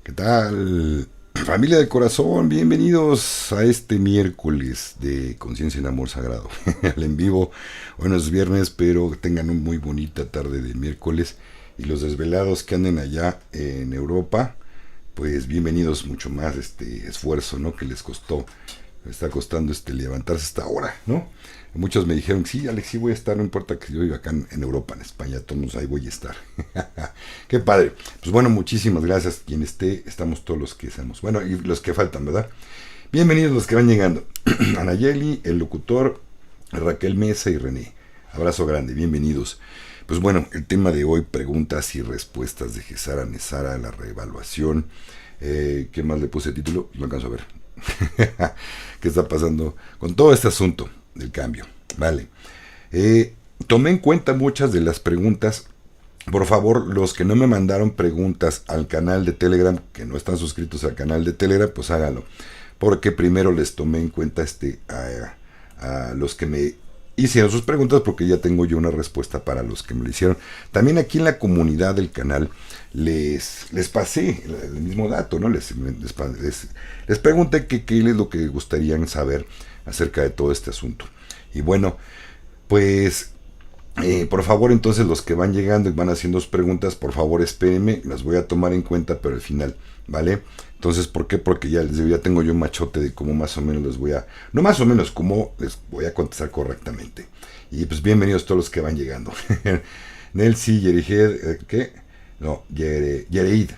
¿Qué tal? Familia del corazón, bienvenidos a este miércoles de Conciencia en Amor Sagrado. Al en vivo, bueno, es viernes, pero tengan una muy bonita tarde de miércoles. Y los desvelados que anden allá en Europa, pues bienvenidos mucho más este esfuerzo, ¿no? Que les costó, les está costando levantarse esta hora, ¿no? Muchos me dijeron, sí, Alex, sí voy a estar, no importa que yo viva acá en Europa, en España, todos ahí voy a estar. Qué padre. Pues bueno, muchísimas gracias. Quien esté, estamos todos los que estamos. Bueno, y los que faltan, ¿verdad? Bienvenidos los que van llegando. Anayeli, el locutor, Raquel Mesa y René. Abrazo grande, bienvenidos. Pues bueno, el tema de hoy, preguntas y respuestas de Gesara Nesara, la reevaluación. ¿Qué más le puse título? No alcanzo a ver. ¿Qué está pasando con todo este asunto del cambio? Vale. Tomé en cuenta muchas de las preguntas. Por favor, los que no me mandaron preguntas al canal de Telegram, que no están suscritos al canal de Telegram, pues háganlo. Porque primero les tomé en cuenta a los que me hicieron sus preguntas, porque ya tengo yo una respuesta para los que me lo hicieron. También aquí en la comunidad del canal les pasé el mismo dato, ¿no? Les pregunté qué es lo que gustarían saber acerca de todo este asunto. Y bueno, pues por favor, entonces los que van llegando y van haciendo sus preguntas, por favor espérenme, las voy a tomar en cuenta, pero al final, ¿vale? Entonces, ¿por qué? Porque ya les digo, ya tengo yo un machote de cómo más o menos les voy a, no más o menos, cómo les voy a contestar correctamente. Y pues bienvenidos todos los que van llegando. Nelsi, Yerijed, ¿qué? No, Yereid.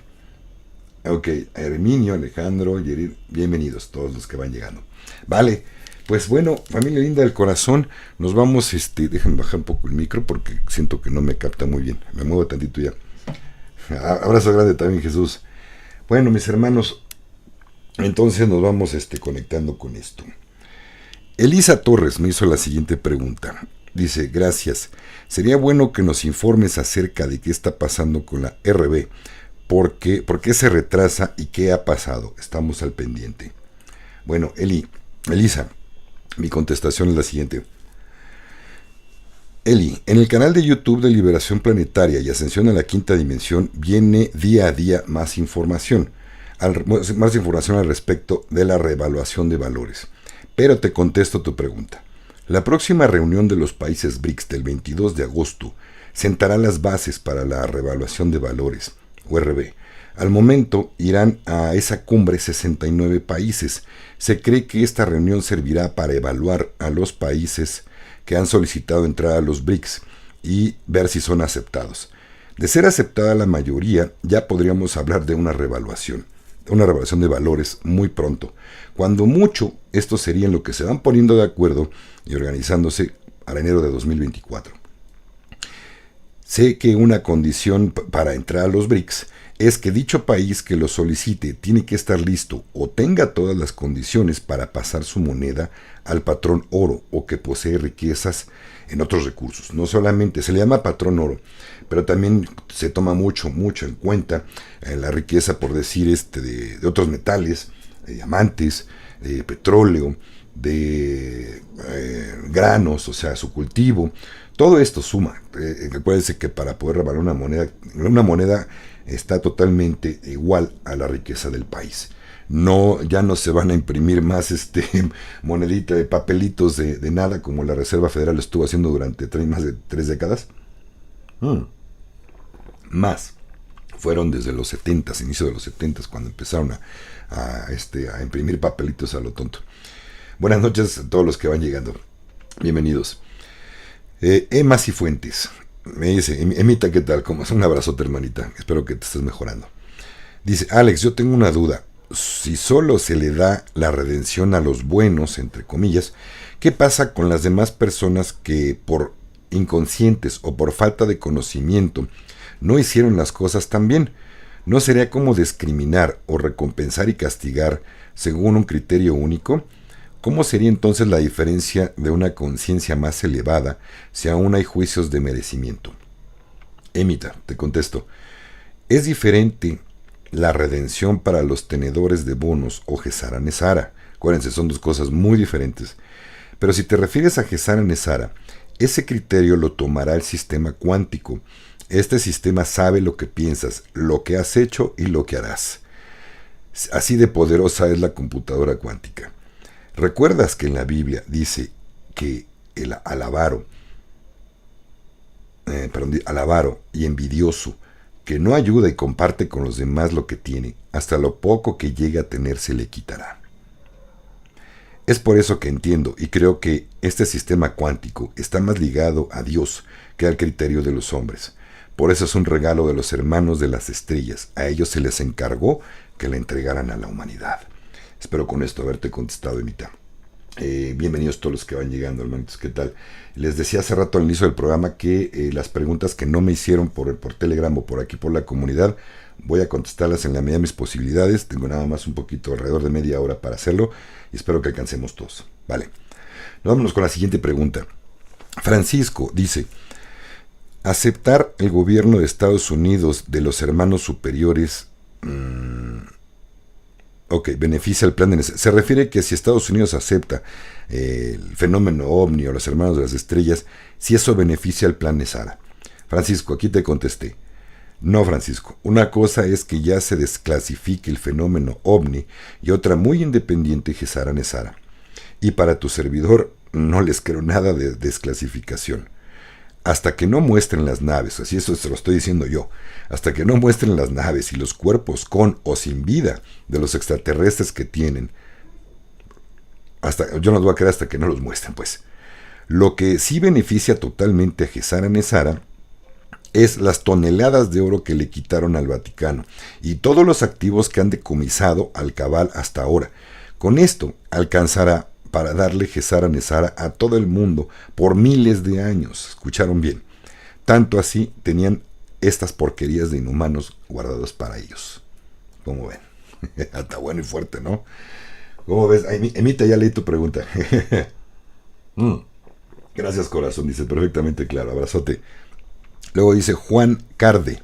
Ok, Herminio, Alejandro, Yerid, bienvenidos todos los que van llegando. Vale. Pues bueno, familia linda del corazón, nos vamos, déjenme bajar un poco el micro porque siento que no me capta muy bien. Me muevo tantito ya. Abrazo grande también, Jesús. Bueno, mis hermanos, entonces nos vamos conectando con esto. Elisa Torres me hizo la siguiente pregunta. Dice, gracias. Sería bueno que nos informes acerca de qué está pasando con la RB. ¿Por qué se retrasa y qué ha pasado? Estamos al pendiente. Bueno, Elisa, mi contestación es la siguiente. Eli, en el canal de YouTube de Liberación Planetaria y Ascensión a la Quinta Dimensión viene día a día más información al respecto de la reevaluación de valores. Pero te contesto tu pregunta. La próxima reunión de los países BRICS del 22 de agosto sentará las bases para la reevaluación de valores, URB. Al momento irán a esa cumbre 69 países. Se cree que esta reunión servirá para evaluar a los países que han solicitado entrar a los BRICS y ver si son aceptados. De ser aceptada la mayoría, ya podríamos hablar de una reevaluación de valores muy pronto. Cuando mucho, esto sería en lo que se van poniendo de acuerdo y organizándose para enero de 2024. Sé que una condición para entrar a los BRICS es que dicho país que lo solicite tiene que estar listo o tenga todas las condiciones para pasar su moneda al patrón oro o que posee riquezas en otros recursos. No solamente se le llama patrón oro, pero también se toma mucho en cuenta la riqueza, por decir, de otros metales, de diamantes, de petróleo, de granos, o sea, su cultivo. Todo esto suma. Recuérdense que para poder revaluar una moneda está totalmente igual a la riqueza del país. No, ya no se van a imprimir más monedita de papelitos de nada como la Reserva Federal estuvo haciendo durante más de 3 décadas. Más. Fueron desde los 70s, inicio de los 70s, cuando empezaron a imprimir papelitos a lo tonto. Buenas noches a todos los que van llegando. Bienvenidos. Emma Cifuentes me dice, Emita, ¿qué tal? ¿Cómo es? Un abrazote, hermanita. Espero que te estés mejorando. Dice, Alex, yo tengo una duda. Si solo se le da la redención a los buenos, entre comillas, ¿qué pasa con las demás personas que por inconscientes o por falta de conocimiento no hicieron las cosas tan bien? ¿No sería como discriminar o recompensar y castigar según un criterio único? ¿Cómo sería entonces la diferencia de una conciencia más elevada si aún hay juicios de merecimiento? Emita, te contesto, es diferente la redención para los tenedores de bonos o Gesara Nesara. Acuérdense, son dos cosas muy diferentes. Pero si te refieres a Gesara Nesara, ese criterio lo tomará el sistema cuántico. Este sistema sabe lo que piensas, lo que has hecho y lo que harás. Así de poderosa es la computadora cuántica. ¿Recuerdas que en la Biblia dice que al avaro y envidioso, que no ayuda y comparte con los demás lo que tiene, hasta lo poco que llegue a tener se le quitará? Es por eso que entiendo y creo que este sistema cuántico está más ligado a Dios que al criterio de los hombres. Por eso es un regalo de los hermanos de las estrellas. A ellos se les encargó que la entregaran a la humanidad. Espero con esto haberte contestado, Emita. Bienvenidos todos los que van llegando, hermanitos. ¿Qué tal? Les decía hace rato al inicio del programa que las preguntas que no me hicieron por Telegram o por aquí por la comunidad, voy a contestarlas en la medida de mis posibilidades. Tengo nada más un poquito, alrededor de media hora para hacerlo, y espero que alcancemos todos. Vale. Vámonos con la siguiente pregunta. Francisco dice: ¿aceptar el gobierno de Estados Unidos de los hermanos superiores beneficia el plan de NESARA? Se refiere que si Estados Unidos acepta el fenómeno OVNI o los hermanos de las estrellas, si eso beneficia el plan NESARA. Francisco, aquí te contesté. No, Francisco. Una cosa es que ya se desclasifique el fenómeno OVNI y otra muy independiente, GESARA NESARA. Y para tu servidor no les creo nada de desclasificación. Hasta que no muestren las naves, así eso se lo estoy diciendo yo, hasta que no muestren las naves y los cuerpos con o sin vida de los extraterrestres que tienen, yo no los voy a creer hasta que no los muestren, pues. Lo que sí beneficia totalmente a GESARA NESARA es las toneladas de oro que le quitaron al Vaticano y todos los activos que han decomisado al cabal hasta ahora. Con esto alcanzará para darle GESARA NESARA a todo el mundo por miles de años. ¿Escucharon bien? Tanto así tenían estas porquerías de inhumanos guardados para ellos. ¿Cómo ven? Está bueno y fuerte, ¿no? ¿Cómo ves? Emita, ya leí tu pregunta. Gracias, corazón, dice perfectamente claro. Abrazote. Luego dice Juan Carde: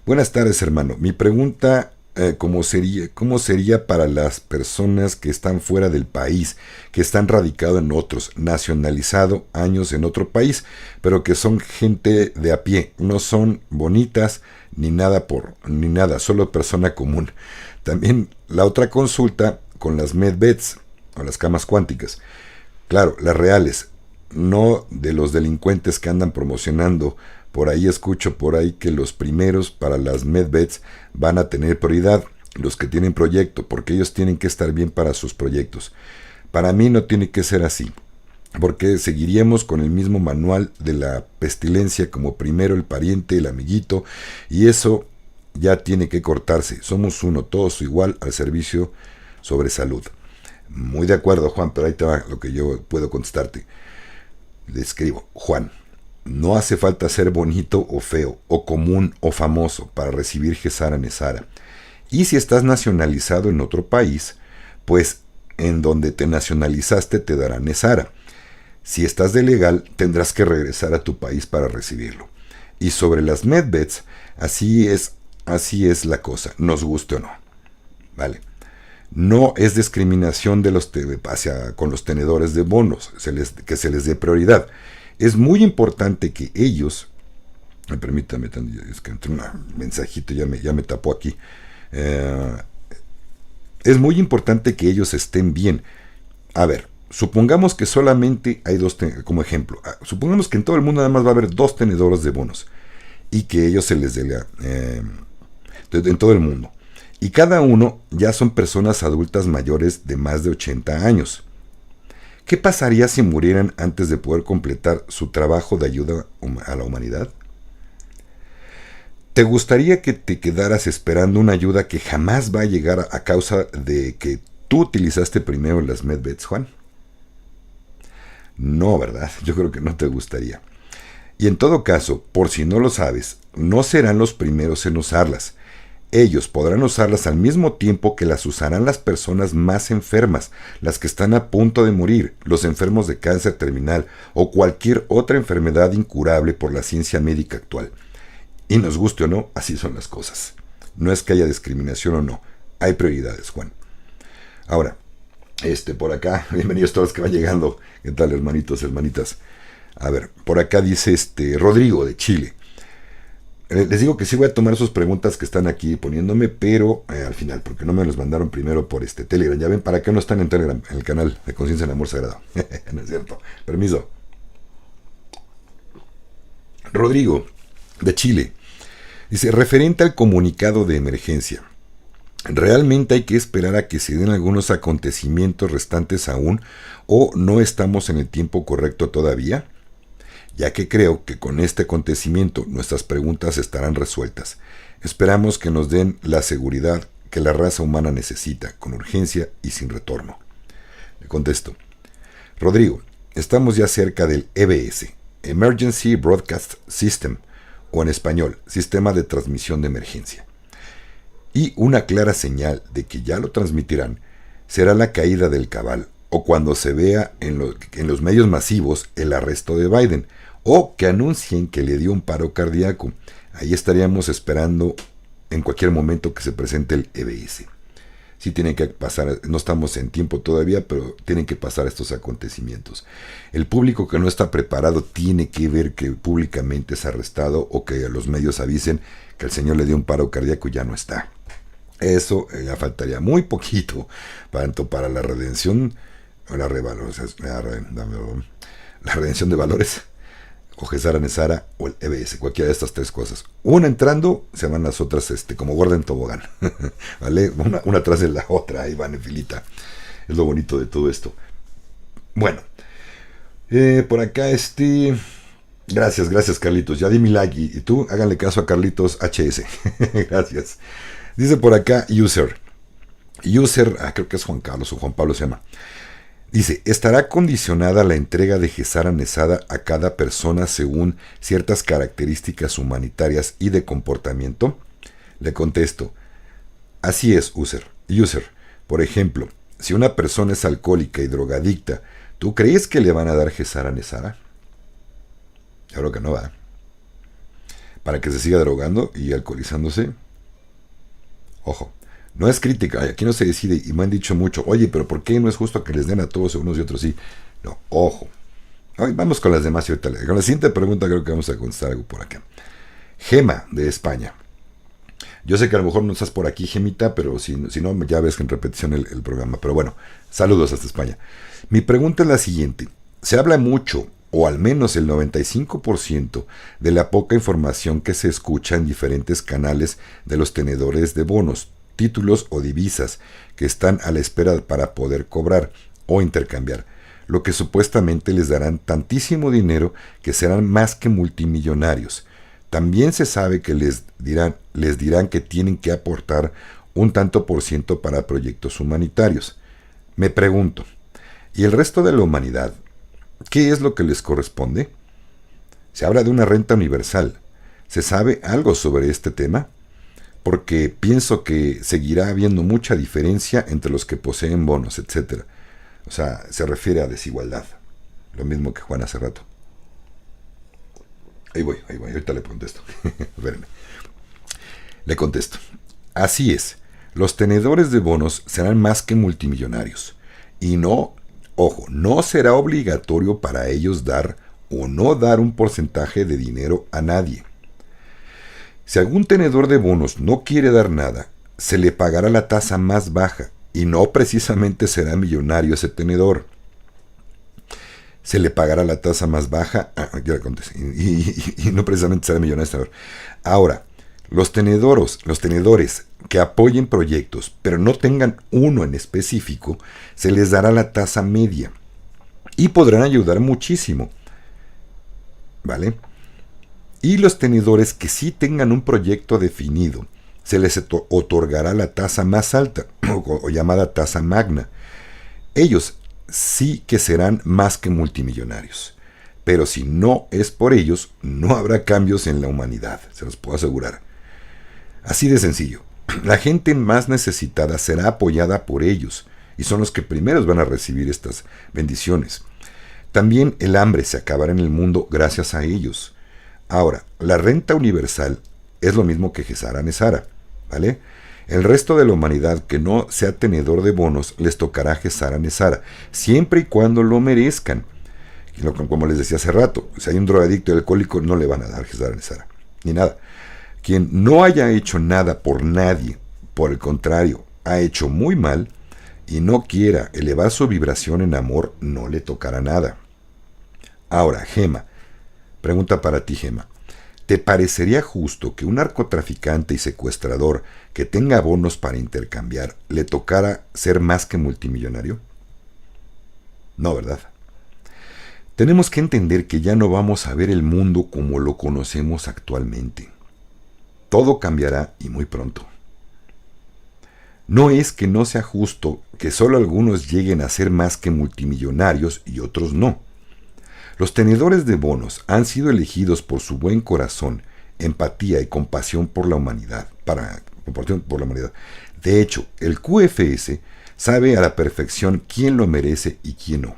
buenas tardes, hermano. Mi pregunta, ¿cómo sería para las personas que están fuera del país, que están radicados en otros, nacionalizado años en otro país, pero que son gente de a pie, no son bonitas ni nada, solo persona común? También la otra consulta con las medbeds o las camas cuánticas. Claro, las reales, no de los delincuentes que andan promocionando. Por ahí escucho que los primeros para las medbeds van a tener prioridad, los que tienen proyecto, porque ellos tienen que estar bien para sus proyectos. Para mí no tiene que ser así, porque seguiríamos con el mismo manual de la pestilencia, como primero el pariente, el amiguito, y eso ya tiene que cortarse. Somos uno, todos igual al servicio sobre salud. Muy de acuerdo, Juan, pero ahí te va lo que yo puedo contestarte. Le escribo: Juan, no hace falta ser bonito o feo, o común o famoso para recibir GESARA NESARA. Y si estás nacionalizado en otro país, pues en donde te nacionalizaste te dará NESARA. Si estás de legal, tendrás que regresar a tu país para recibirlo. Y sobre las medbeds, así es la cosa, nos guste o no. Vale. No es discriminación con los tenedores de bonos, que se les dé prioridad. Es muy importante que ellos, permítame, es que entró un mensajito, ya me tapó aquí. Es muy importante que ellos estén bien. A ver, supongamos que solamente hay como ejemplo, supongamos que en todo el mundo nada más va a haber 2 tenedores de bonos y que ellos se les dé en todo el mundo. Y cada uno ya son personas adultas mayores de más de 80 años. ¿Qué pasaría si murieran antes de poder completar su trabajo de ayuda a la humanidad? ¿Te gustaría que te quedaras esperando una ayuda que jamás va a llegar a causa de que tú utilizaste primero las medbeds, Juan? No, ¿verdad? Yo creo que no te gustaría. Y en todo caso, por si no lo sabes, no serán los primeros en usarlas. Ellos podrán usarlas al mismo tiempo que las usarán las personas más enfermas, las que están a punto de morir, los enfermos de cáncer terminal o cualquier otra enfermedad incurable por la ciencia médica actual. Y nos guste o no, así son las cosas. No es que haya discriminación o no, hay prioridades, Juan. Ahora, por acá, bienvenidos todos los que van llegando. ¿Qué tal, hermanitos, hermanitas? A ver, por acá dice Rodrigo de Chile. Les digo que sí voy a tomar sus preguntas que están aquí poniéndome, pero al final, porque no me los mandaron primero por Telegram. Ya ven, ¿para qué no están en Telegram? En el canal de Conciencia en Amor Sagrado. No es cierto. Permiso. Rodrigo, de Chile, dice, referente al comunicado de emergencia. ¿Realmente hay que esperar a que se den algunos acontecimientos restantes aún o no estamos en el tiempo correcto todavía? Ya que creo que con este acontecimiento nuestras preguntas estarán resueltas. Esperamos que nos den la seguridad que la raza humana necesita, con urgencia y sin retorno. Le contesto. Rodrigo, estamos ya cerca del EBS, Emergency Broadcast System, o en español, Sistema de Transmisión de Emergencia. Y una clara señal de que ya lo transmitirán será la caída del cabal, o cuando se vea en los medios masivos el arresto de Biden, o que anuncien que le dio un paro cardíaco. Ahí estaríamos esperando en cualquier momento que se presente el EBS. Sí tienen que pasar, no estamos en tiempo todavía, pero tienen que pasar estos acontecimientos. El público que no está preparado tiene que ver que públicamente es arrestado o que los medios avisen que el señor le dio un paro cardíaco y ya no está. Eso ya faltaría muy poquito, tanto para la redención, la redención de valores, o Gesara Nesara o el EBS, cualquiera de estas tres cosas. Una entrando, se van las otras como gorda en tobogán, ¿vale? Una atrás de la otra, ahí van en filita. Es lo bonito de todo esto. Bueno, por acá gracias Carlitos, ya di mi like y tú háganle caso a Carlitos HS. Gracias. Dice por acá User, creo que es Juan Carlos o Juan Pablo se llama. Dice, ¿estará condicionada la entrega de Gesara Nesara a cada persona según ciertas características humanitarias y de comportamiento? Le contesto, así es, User. Por ejemplo, si una persona es alcohólica y drogadicta, ¿tú crees que le van a dar Gesara Nesara? Yo creo que no va. Para que se siga drogando y alcoholizándose. Ojo. No es crítica, aquí no se decide y me han dicho mucho, oye, pero ¿por qué no es justo que les den a todos unos y otros sí? No, ojo. Vamos con las demás y ahorita. Con la siguiente pregunta creo que vamos a contestar algo por acá. Gema, de España. Yo sé que a lo mejor no estás por aquí, Gemita, pero si no, ya ves que en repetición el programa. Pero bueno, saludos hasta España. Mi pregunta es la siguiente. Se habla mucho, o al menos el 95%, de la poca información que se escucha en diferentes canales de los tenedores de bonos, títulos o divisas que están a la espera para poder cobrar o intercambiar, lo que supuestamente les darán tantísimo dinero que serán más que multimillonarios. También se sabe que les dirán que tienen que aportar un tanto por ciento para proyectos humanitarios. Me pregunto, ¿y el resto de la humanidad? ¿Qué es lo que les corresponde? Se habla de una renta universal. ¿Se sabe algo sobre este tema? Porque pienso que seguirá habiendo mucha diferencia entre los que poseen bonos, etc. O sea, se refiere a desigualdad. Lo mismo que Juan hace rato. Ahí voy, ahorita le contesto. Espérenme. Le contesto. Así es, los tenedores de bonos serán más que multimillonarios. Y no, ojo, no será obligatorio para ellos dar o no dar un porcentaje de dinero a nadie. Si algún tenedor de bonos no quiere dar nada, se le pagará la tasa más baja y no precisamente será millonario ese tenedor. Se le pagará la tasa más baja y no precisamente será millonario ese tenedor. Ahora, los tenedores que apoyen proyectos, pero no tengan uno en específico, se les dará la tasa media y podrán ayudar muchísimo. ¿Vale? Y los tenedores que sí tengan un proyecto definido, se les otorgará la tasa más alta, o llamada tasa magna. Ellos sí que serán más que multimillonarios. Pero si no es por ellos, no habrá cambios en la humanidad, se los puedo asegurar. Así de sencillo. La gente más necesitada será apoyada por ellos, y son los que primeros van a recibir estas bendiciones. También el hambre se acabará en el mundo gracias a ellos. Ahora, la renta universal es lo mismo que Gesara Nesara, ¿vale? El resto de la humanidad que no sea tenedor de bonos les tocará Gesara Nesara, siempre y cuando lo merezcan. Como les decía hace rato, si hay un drogadicto y alcohólico no le van a dar Gesara Nesara, ni nada. Quien no haya hecho nada por nadie, por el contrario, ha hecho muy mal y no quiera elevar su vibración en amor, no le tocará nada. Ahora, Gema, pregunta para ti, Gema. ¿Te parecería justo que un narcotraficante y secuestrador que tenga bonos para intercambiar le tocara ser más que multimillonario? No, ¿verdad? Tenemos que entender que ya no vamos a ver el mundo como lo conocemos actualmente. Todo cambiará y muy pronto. No es que no sea justo que solo algunos lleguen a ser más que multimillonarios y otros no. Los tenedores de bonos han sido elegidos por su buen corazón, empatía y compasión por la humanidad. De hecho, el QFS sabe a la perfección quién lo merece y quién no.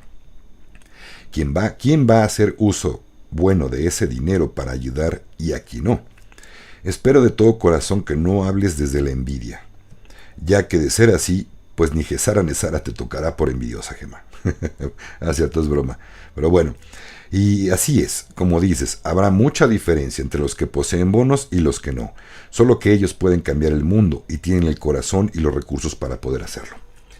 Quién va a hacer uso bueno de ese dinero para ayudar y a quién no. Espero de todo corazón que no hables desde la envidia, ya que de ser así, pues ni Gesara Nesara te tocará por envidiosa, Gema. Cierto, es broma. Pero bueno, y así es, como dices, habrá mucha diferencia entre los que poseen bonos y los que no. Solo que ellos pueden cambiar el mundo y tienen el corazón y los recursos para poder hacerlo.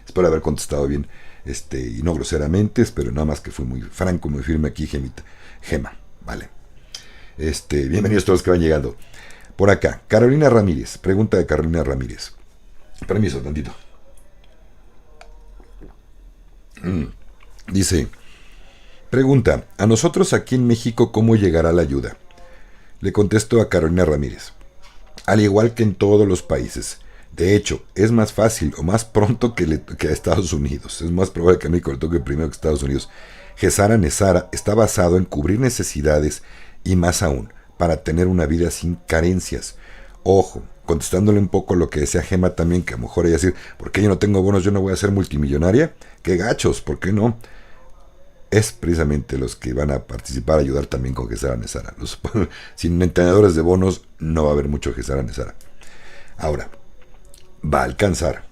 Espero haber contestado bien, y no groseramente, espero nada más que fui muy franco, muy firme aquí, Gema, vale. Bienvenidos todos los que van llegando. Por acá, Carolina Ramírez, pregunta de Carolina Ramírez. Permiso, tantito. Dice, pregunta, ¿a nosotros aquí en México cómo llegará la ayuda? Le contesto a Carolina Ramírez. Al igual que en todos los países. De hecho, es más fácil o más pronto que a Estados Unidos. Es más probable que a México le toque primero que a Estados Unidos. Gesara Nesara está basado en cubrir necesidades y más aún, para tener una vida sin carencias. Ojo, contestándole un poco lo que decía Gema también, que a lo mejor ella decir, ¿por qué yo no tengo bonos? Yo no voy a ser multimillonaria. ¡Qué gachos! ¿Por qué no? Es precisamente los que van a participar, a ayudar también con Gesara Nesara. Sin entrenadores de bonos no va a haber mucho Gesara Nesara. Ahora, va a alcanzar,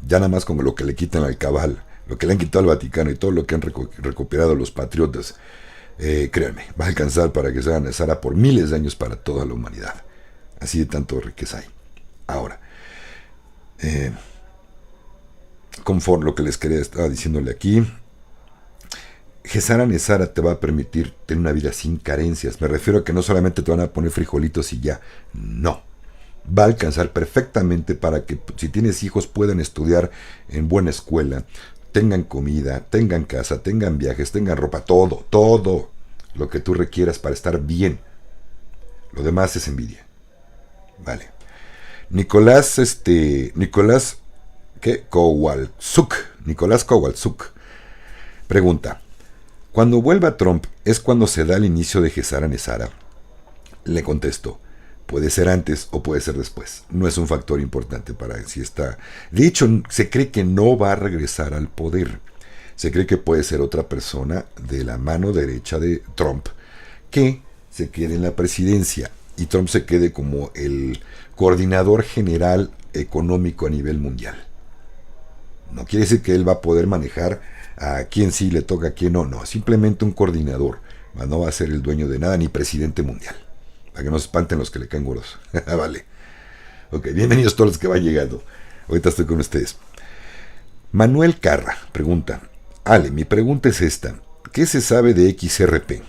ya nada más como lo que le quitan al cabal, lo que le han quitado al Vaticano y todo lo que han recuperado los patriotas, créanme, va a alcanzar para que sea necesaria por miles de años para toda la humanidad. Así de tanto riqueza hay. Ahora, conforme lo que les quería estaba diciéndole aquí, Gesara Nesara te va a permitir tener una vida sin carencias. Me refiero a que no solamente te van a poner frijolitos y ya, no. Va a alcanzar perfectamente para que si tienes hijos puedan estudiar en buena escuela, tengan comida, tengan casa, tengan viajes, tengan ropa, todo lo que tú requieras para estar bien. Lo demás es envidia. Vale. Nicolás Kowalczuk pregunta, ¿cuando vuelva Trump es cuando se da el inicio de Gesara Nesara? Le contesto, puede ser antes o puede ser después. No es un factor importante para si está. De hecho, se cree que no va a regresar al poder. Se cree que puede ser otra persona de la mano derecha de Trump que se quede en la presidencia y Trump se quede como el coordinador general económico a nivel mundial. No quiere decir que él va a poder manejar a quién sí le toca, a quién no. No, simplemente un coordinador. No va a ser el dueño de nada ni presidente mundial. Para que no se espanten los que le caen gordos. Vale. Ok, bienvenidos todos los que van llegando. Ahorita estoy con ustedes. Manuel Carra pregunta, Ale, mi pregunta es esta. ¿Qué se sabe de XRP?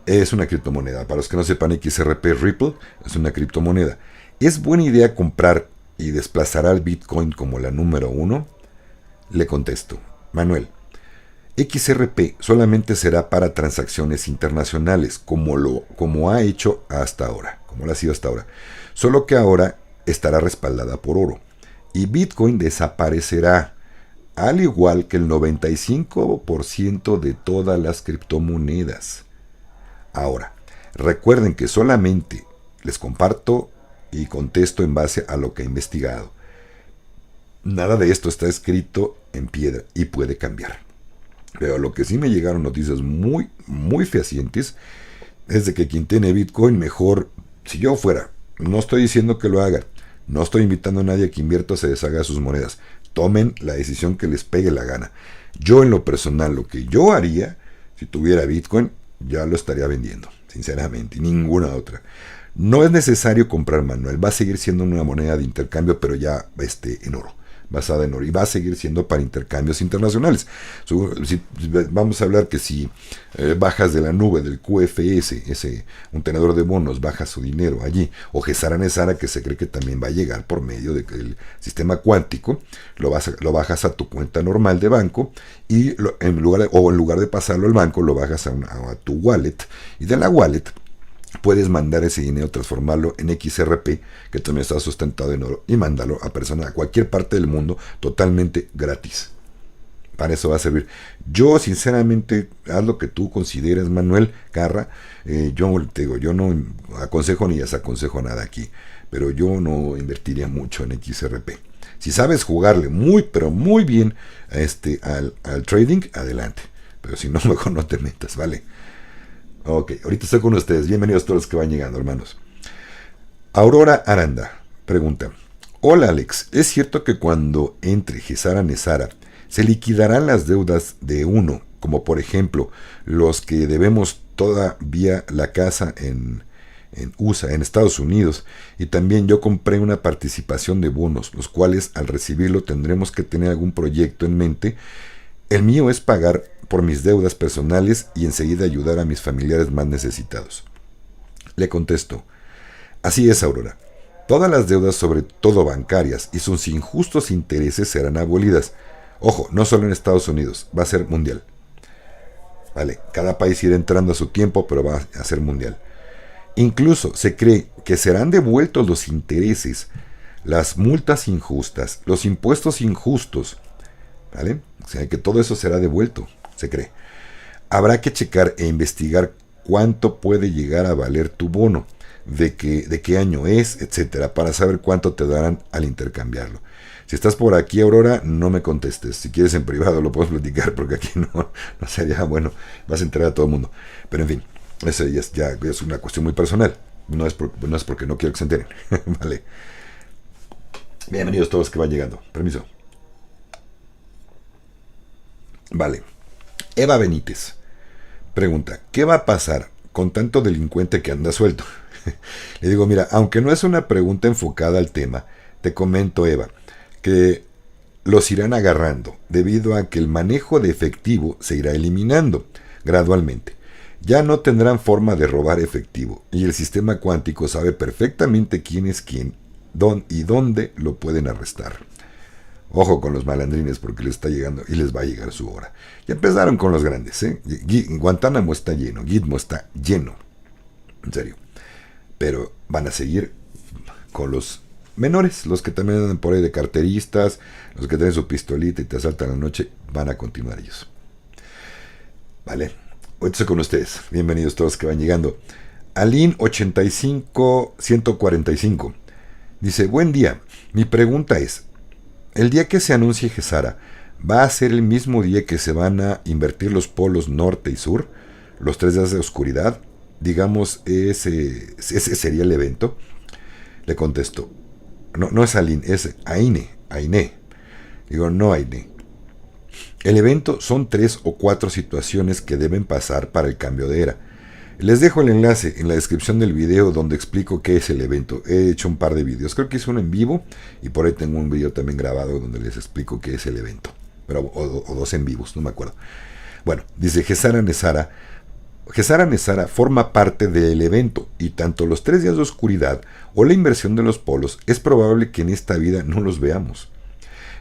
Es una criptomoneda. Para los que no sepan, XRP Ripple es una criptomoneda. ¿Es buena idea comprar y desplazará al Bitcoin como la número 1? Le contesto, Manuel, XRP solamente será para transacciones internacionales, como ha hecho hasta ahora, como lo ha sido hasta ahora. Solo que ahora estará respaldada por oro. Y Bitcoin desaparecerá, al igual que el 95% de todas las criptomonedas. Ahora, recuerden que solamente les comparto y contesto en base a lo que he investigado. Nada de esto está escrito en piedra y puede cambiar. Pero lo que sí me llegaron noticias muy, muy fehacientes es de que quien tiene Bitcoin mejor, si yo fuera, no estoy diciendo que lo hagan, no estoy invitando a nadie a que invierta o se deshaga de sus monedas. Tomen la decisión que les pegue la gana. Yo en lo personal, lo que yo haría, si tuviera Bitcoin, ya lo estaría vendiendo, sinceramente, y ninguna otra. No es necesario comprar manual, va a seguir siendo una moneda de intercambio, pero ya en oro, basada en oro, y va a seguir siendo para intercambios internacionales. Si vamos a hablar que si bajas de la nube del QFS, un tenedor de bonos, baja su dinero allí, o Gesara Nesara, que se cree que también va a llegar por medio del sistema cuántico, lo bajas a tu cuenta normal de banco, y en lugar de pasarlo al banco, lo bajas a tu wallet, y de la wallet puedes mandar ese dinero, transformarlo en XRP, que también está sustentado en oro, y mandarlo a cualquier parte del mundo totalmente gratis. Para eso va a servir. Yo, sinceramente, haz lo que tú consideres, Manuel Carra. Yo no aconsejo ni desaconsejo nada aquí, pero yo no invertiría mucho en XRP. Si sabes jugarle muy, pero muy bien al trading, adelante. Pero si no, mejor no te metas, ¿vale? Ok, ahorita estoy con ustedes. Bienvenidos todos los que van llegando, hermanos. Aurora Aranda pregunta: hola Alex, ¿es cierto que cuando entre Gesara Nesara se liquidarán las deudas de uno, como por ejemplo los que debemos todavía la casa en USA, en Estados Unidos? Y también yo compré una participación de bonos, los cuales al recibirlo tendremos que tener algún proyecto en mente. El mío es pagar por mis deudas personales y enseguida ayudar a mis familiares más necesitados. Le contesto: así es, Aurora. Todas las deudas, sobre todo bancarias, y sus injustos intereses serán abolidas. Ojo, no solo en Estados Unidos, va a ser mundial. Vale, cada país irá entrando a su tiempo, pero va a ser mundial. Incluso se cree que serán devueltos los intereses, las multas injustas, los impuestos injustos, ¿vale? O sea, que todo eso será devuelto, se cree. Habrá que checar e investigar cuánto puede llegar a valer tu bono, de qué año es, etcétera, para saber cuánto te darán al intercambiarlo. Si estás por aquí, Aurora, no me contestes. Si quieres en privado lo puedes platicar, porque aquí no sería bueno. Vas a enterar a todo el mundo. Pero en fin, eso ya es una cuestión muy personal. No es porque no quiero que se enteren. Vale. Bienvenidos todos que van llegando. Permiso. Vale. Eva Benítez pregunta: ¿qué va a pasar con tanto delincuente que anda suelto? Le digo, mira, aunque no es una pregunta enfocada al tema, te comento, Eva, que los irán agarrando debido a que el manejo de efectivo se irá eliminando gradualmente. Ya no tendrán forma de robar efectivo y el sistema cuántico sabe perfectamente quién es quién y dónde lo pueden arrestar. Ojo con los malandrines, porque les está llegando y les va a llegar su hora. Ya empezaron con los grandes, ¿eh? Guantánamo está lleno, Gitmo está lleno, en serio. Pero van a seguir con los menores, los que también andan por ahí de carteristas, los que tienen su pistolita y te asaltan la noche, van a continuar ellos. Vale, hoy estoy con ustedes. Bienvenidos todos que van llegando. Aline 85145 dice: buen día, mi pregunta es: el día que se anuncie Gesara, ¿va a ser el mismo día que se van a invertir los polos norte y sur? Los 3 días de oscuridad, digamos, ese sería el evento. Le contesto: no es Aline, es Aine. Digo, no, Aine. El evento son 3 o 4 situaciones que deben pasar para el cambio de era. Les dejo el enlace en la descripción del video donde explico qué es el evento. He hecho un par de videos, creo que hice uno en vivo y por ahí tengo un video también grabado donde les explico qué es el evento. O 2 en vivos, no me acuerdo. Bueno, dice Gesara Nesara. Gesara Nesara forma parte del evento y tanto los 3 días de oscuridad o la inversión de los polos es probable que en esta vida no los veamos,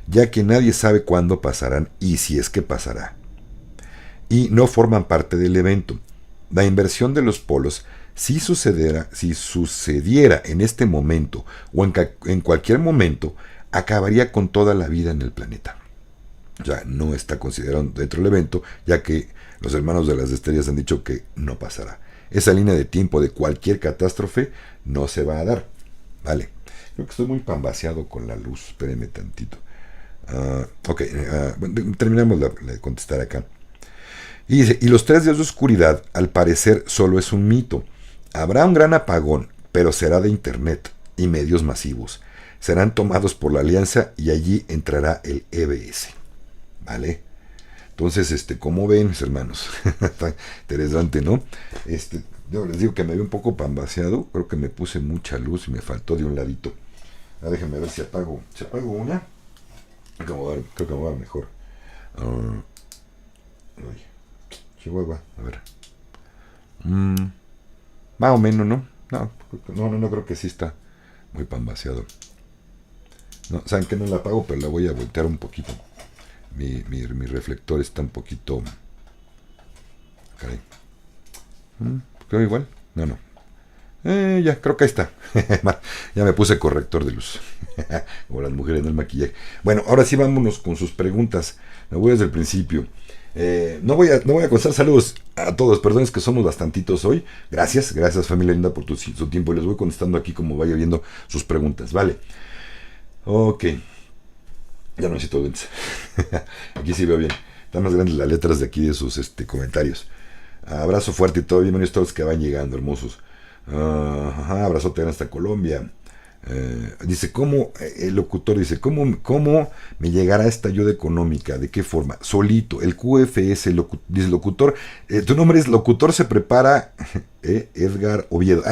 ya que nadie sabe cuándo pasarán y si es que pasará. Y no forman parte del evento. La inversión de los polos, si sucediera en este momento o en cualquier momento, acabaría con toda la vida en el planeta. O sea, no está considerado dentro del evento, ya que los hermanos de las estrellas han dicho que no pasará. Esa línea de tiempo de cualquier catástrofe no se va a dar. Vale. Creo que estoy muy pambaseado con la luz. Espérenme tantito. Terminamos de contestar acá. Y dice: y los 3 días de oscuridad, al parecer, solo es un mito. Habrá un gran apagón, pero será de internet y medios masivos. Serán tomados por la alianza y allí entrará el EBS. ¿Vale? Entonces, ¿cómo ven, mis hermanos? Está interesante, ¿no? Yo les digo que me veo un poco pambaseado. Creo que me puse mucha luz y me faltó de un ladito. Déjenme ver si apago. Si apago una, creo que me va a dar mejor. Uh, uy, Chihuahua, a ver. Mm, Más o menos, ¿no? No creo que sí está muy pambaseado. No, saben que no la apago, pero la voy a voltear un poquito. Mi reflector está un poquito. Caray. Creo igual. No. Ya, creo que ahí está. Ya me puse corrector de luz. Como las mujeres en el maquillaje. Bueno, ahora sí vámonos con sus preguntas. Me voy desde el principio. No voy a contestar saludos a todos. Perdón, es que somos bastantitos hoy. Gracias familia linda por su tiempo. Les voy contestando aquí como vaya viendo sus preguntas. Vale. Ok. Ya no necesito lentes. Aquí sí veo bien. Están más grandes las letras de aquí de sus comentarios. Abrazo fuerte y todo. Bienvenidos todos los que van llegando, hermosos. Abrazote hasta Colombia. Dice, ¿cómo? El locutor dice, ¿cómo me llegará esta ayuda económica? ¿De qué forma? Solito, el QFS, dice locutor. Tu nombre es locutor, se prepara Edgar Oviedo.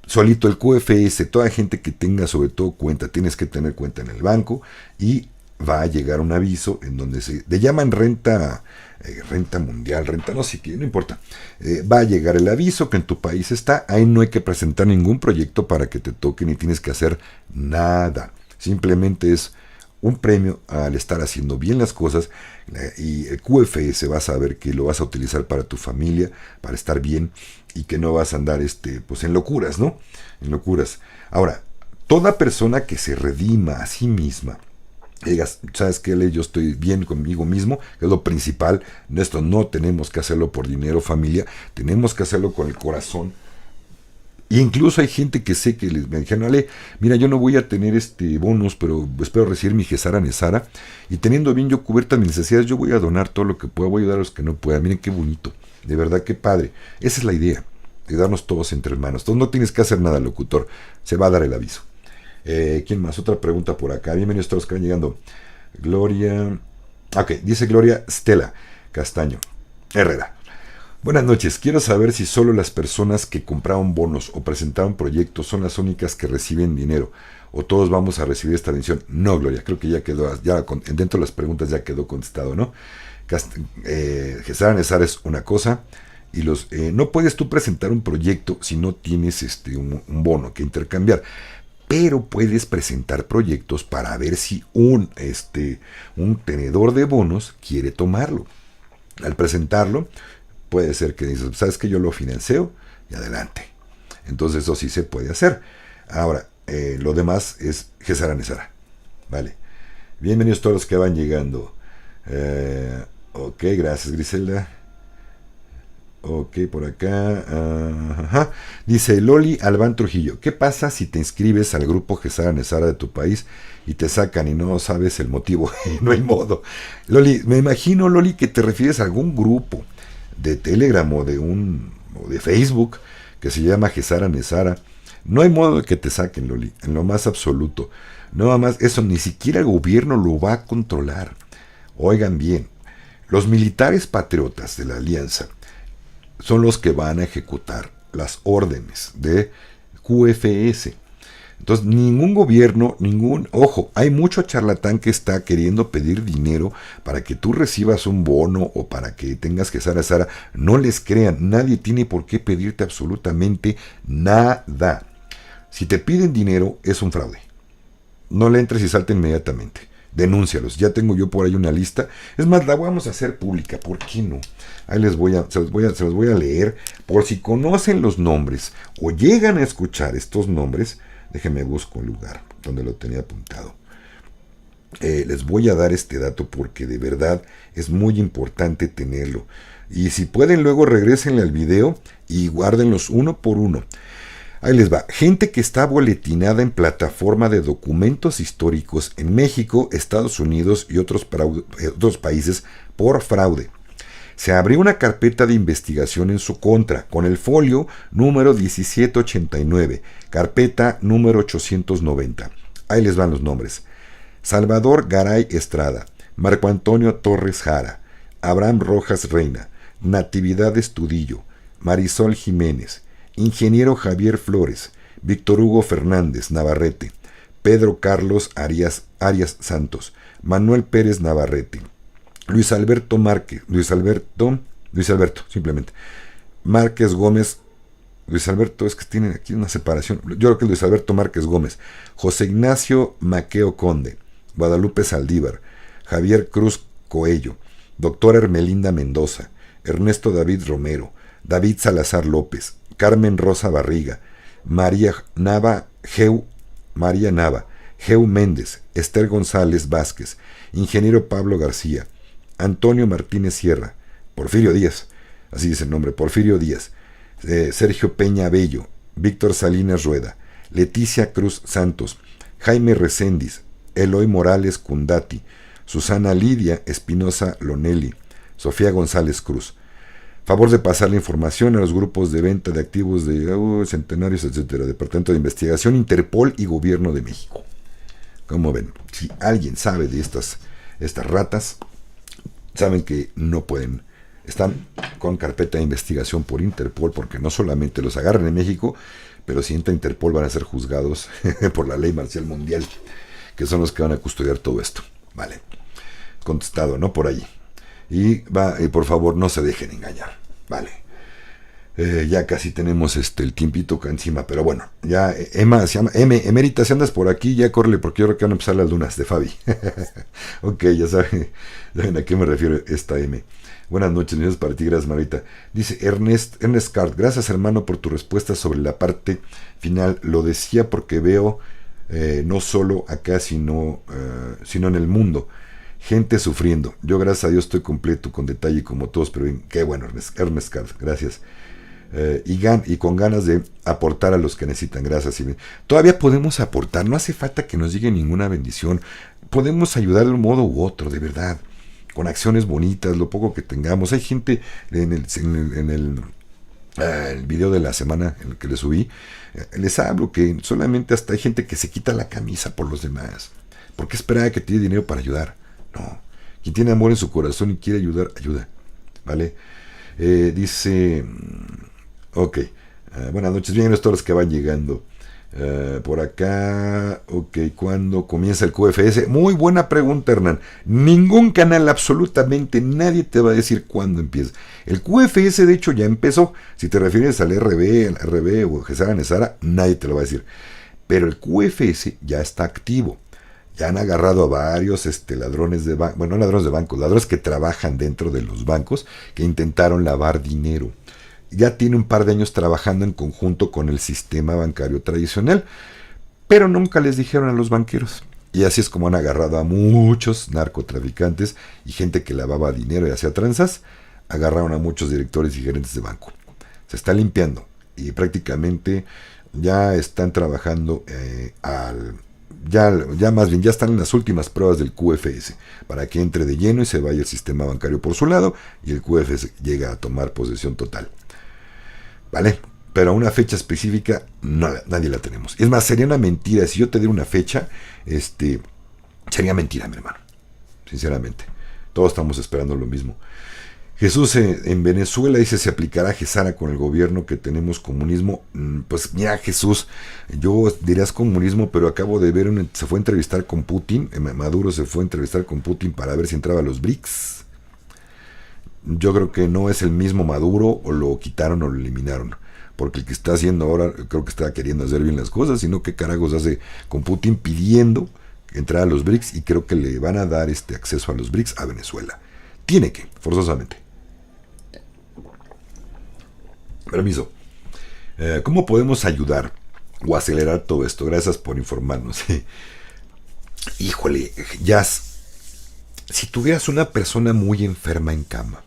Solito el QFS, toda gente que tenga sobre todo cuenta, tienes que tener cuenta en el banco y va a llegar un aviso en donde le llaman renta mundial, renta no sé qué, no importa. Va a llegar el aviso que en tu país está, ahí no hay que presentar ningún proyecto para que te toque ni tienes que hacer nada. Simplemente es un premio al estar haciendo bien las cosas y el QFS vas a ver que lo vas a utilizar para tu familia, para estar bien y que no vas a andar pues en locuras, ¿no? En locuras. Ahora, toda persona que se redima a sí misma, digas, ¿sabes qué, Ley? Yo estoy bien conmigo mismo, que es lo principal. Esto no tenemos que hacerlo por dinero, familia, tenemos que hacerlo con el corazón. Y incluso hay gente que sé que me dijeron, Ale, mira, yo no voy a tener bonus, pero espero recibir mi Gesara Nesara. Y teniendo bien yo cubiertas mis necesidades, yo voy a donar todo lo que pueda, voy a ayudar a los que no puedan. Miren qué bonito, de verdad qué padre. Esa es la idea, de darnos todos entre hermanos. Entonces no tienes que hacer nada, locutor, se va a dar el aviso. ¿Quién más? Otra pregunta por acá. Bienvenidos todos los que van llegando. Gloria. Ok, dice Gloria Stella Castaño Herrera. Buenas noches. Quiero saber si solo las personas que compraron bonos o presentaron proyectos son las únicas que reciben dinero o todos vamos a recibir esta bendición. No, Gloria, creo que ya quedó, dentro de las preguntas ya quedó contestado, ¿no? Gesara Nesara es una cosa y no puedes tú presentar un proyecto si no tienes un bono que intercambiar. Pero puedes presentar proyectos para ver si un tenedor de bonos quiere tomarlo. Al presentarlo, puede ser que dices, ¿sabes que yo lo financio? Y adelante. Entonces eso sí se puede hacer. Ahora, lo demás es Gesara Nesara. Vale. Bienvenidos todos los que van llegando. Ok, gracias Griselda. Ok, por acá. Dice Loli Albán Trujillo. ¿Qué pasa si te inscribes al grupo Gesara Nesara de tu país y te sacan y no sabes el motivo? Y no hay modo. Loli, me imagino, Loli, que te refieres a algún grupo de Telegram o de Facebook que se llama Gesara Nesara. No hay modo de que te saquen, Loli, en lo más absoluto. Nada más, eso ni siquiera el gobierno lo va a controlar. Oigan bien, los militares patriotas de la Alianza son los que van a ejecutar las órdenes de QFS. Entonces, ningún gobierno, ojo, hay mucho charlatán que está queriendo pedir dinero para que tú recibas un bono o para que tengas que Sara. No les crean, nadie tiene por qué pedirte absolutamente nada. Si te piden dinero, es un fraude. No le entres y salte inmediatamente. Denúncialos. Ya tengo yo por ahí una lista. Es más, la vamos a hacer pública. ¿Por qué no? Ahí se los voy a leer. Por si conocen los nombres o llegan a escuchar estos nombres, déjenme busco un lugar donde lo tenía apuntado. Les voy a dar este dato porque de verdad es muy importante tenerlo. Y si pueden, luego regresenle al video y guárdenlos uno por uno. Ahí les va. Gente que está boletinada en plataforma de documentos históricos en México, Estados Unidos y otros países por fraude. Se abrió una carpeta de investigación en su contra con el folio número 1789, carpeta número 890. Ahí les van los nombres. Salvador Garay Estrada, Marco Antonio Torres Jara, Abraham Rojas Reina, Natividad Estudillo, Marisol Jiménez, Ingeniero Javier Flores, Víctor Hugo Fernández Navarrete, Pedro Carlos Arias Santos, Manuel Pérez Navarrete, Luis Alberto, simplemente, Márquez Gómez, Luis Alberto, es que tienen aquí una separación, yo creo que Luis Alberto Márquez Gómez, José Ignacio Maqueo Conde, Guadalupe Saldívar, Javier Cruz Coello, doctora Hermelinda Mendoza, Ernesto David Romero, David Salazar López, Carmen Rosa Barriga, María Nava, Geu Méndez, Esther González Vázquez, Ingeniero Pablo García, Antonio Martínez Sierra, Porfirio Díaz, así dice el nombre, Porfirio Díaz, Sergio Peña Bello, Víctor Salinas Rueda, Leticia Cruz Santos, Jaime Recendis, Eloy Morales Cundati, Susana Lidia Espinosa Lonelli, Sofía González Cruz. Favor de pasar la información a los grupos de venta de activos de centenarios, etcétera, Departamento de Investigación, Interpol y Gobierno de México. Como ven, si alguien sabe de estas ratas, saben que no pueden, están con carpeta de investigación por Interpol, porque no solamente los agarran en México, pero si entra Interpol van a ser juzgados por la ley marcial mundial, que son los que van a custodiar todo esto. Vale, contestado, ¿no? Por ahí. Y por favor no se dejen engañar. Vale. Ya casi tenemos el tiempito acá encima, pero bueno, ya Emma, se llama Emérita, si andas por aquí, ya córrele, porque yo creo que van a empezar las lunas de Fabi. Ok, ya saben a qué me refiero esta M. Buenas noches, niños, para ti, gracias, Marita. Dice Ernest Cart, gracias, hermano, por tu respuesta sobre la parte final. Lo decía porque veo no solo acá, sino en el mundo, gente sufriendo. Yo, gracias a Dios, estoy completo, con detalle, como todos, pero bien, qué bueno, Ernest Cart, gracias. Y con ganas de aportar a los que necesitan. Gracias. Todavía podemos aportar, no hace falta que nos llegue ninguna bendición. Podemos ayudar de un modo u otro, de verdad, con acciones bonitas, lo poco que tengamos. Hay gente en el video de la semana en el que les subí, les hablo que solamente hasta hay gente que se quita la camisa por los demás. ¿Por qué esperar a que te dé dinero para ayudar? No. Quien tiene amor en su corazón y quiere ayudar, ayuda. ¿Vale? Dice... Ok, buenas noches, bien, todos los que van llegando por acá. Ok, ¿cuándo comienza el QFS? Muy buena pregunta, Hernán. Ningún canal, absolutamente nadie te va a decir cuándo empieza. El QFS, de hecho, ya empezó. Si te refieres al RB o Gesara Nesara, nadie te lo va a decir. Pero el QFS ya está activo. Ya han agarrado a varios ladrones de banco, bueno, no ladrones de bancos, ladrones que trabajan dentro de los bancos, que intentaron lavar dinero. Ya tiene un par de años trabajando en conjunto con el sistema bancario tradicional, pero nunca les dijeron a los banqueros. Y así es como han agarrado a muchos narcotraficantes y gente que lavaba dinero y hacía tranzas. Agarraron a muchos directores y gerentes de banco. Se está limpiando y prácticamente ya están trabajando ya más bien ya están en las últimas pruebas del QFS para que entre de lleno y se vaya el sistema bancario por su lado y el QFS llega a tomar posesión total. ¿Vale? Pero a una fecha específica nadie la tenemos. Es más, sería una mentira. Si yo te diera una fecha, sería mentira, mi hermano. Sinceramente. Todos estamos esperando lo mismo. Jesús en Venezuela dice, ¿se aplicará Gesara con el gobierno que tenemos comunismo? Pues mira, Jesús, yo dirías comunismo, pero acabo de ver, se fue a entrevistar con Putin, Maduro se fue a entrevistar con Putin para ver si entraba a los BRICS. Yo creo que no es el mismo Maduro, o lo quitaron o lo eliminaron, porque el que está haciendo ahora creo que está queriendo hacer bien las cosas, sino que carajos hace con Putin pidiendo entrar a los BRICS, y creo que le van a dar acceso a los BRICS a Venezuela. Tiene que, forzosamente. Permiso. ¿Cómo podemos ayudar o acelerar todo esto? Gracias por informarnos. Híjole, Jazz, si tuvieras una persona muy enferma en cama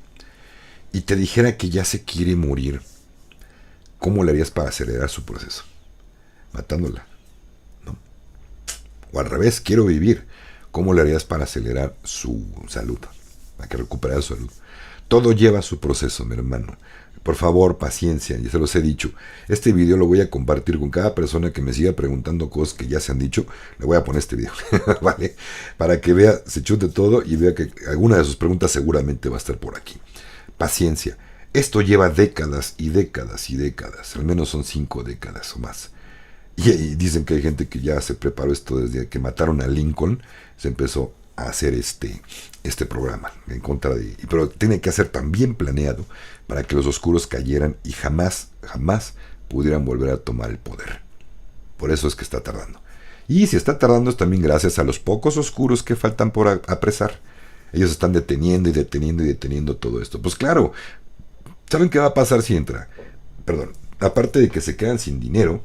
y te dijera que ya se quiere morir, ¿cómo le harías para acelerar su proceso? Matándola, ¿no? O al revés, quiero vivir. ¿Cómo le harías para acelerar su salud? Para que recupere su salud. Todo lleva su proceso, mi hermano. Por favor, paciencia, ya se los he dicho. Este video lo voy a compartir con cada persona que me siga preguntando cosas que ya se han dicho. Le voy a poner este video, ¿vale? Para que vea, se chute todo y vea que alguna de sus preguntas seguramente va a estar por aquí. Paciencia. Esto lleva décadas y décadas y décadas, al menos son 5 décadas o más. Y dicen que hay gente que ya se preparó esto desde que mataron a Lincoln, se empezó a hacer este programa en contra de... Pero tiene que ser tan bien planeado para que los oscuros cayeran y jamás, jamás pudieran volver a tomar el poder. Por eso es que está tardando. Y si está tardando es también gracias a los pocos oscuros que faltan por apresar. Ellos están deteniendo y deteniendo y deteniendo todo esto. Pues claro, ¿saben qué va a pasar si entra? Perdón, aparte de que se quedan sin dinero,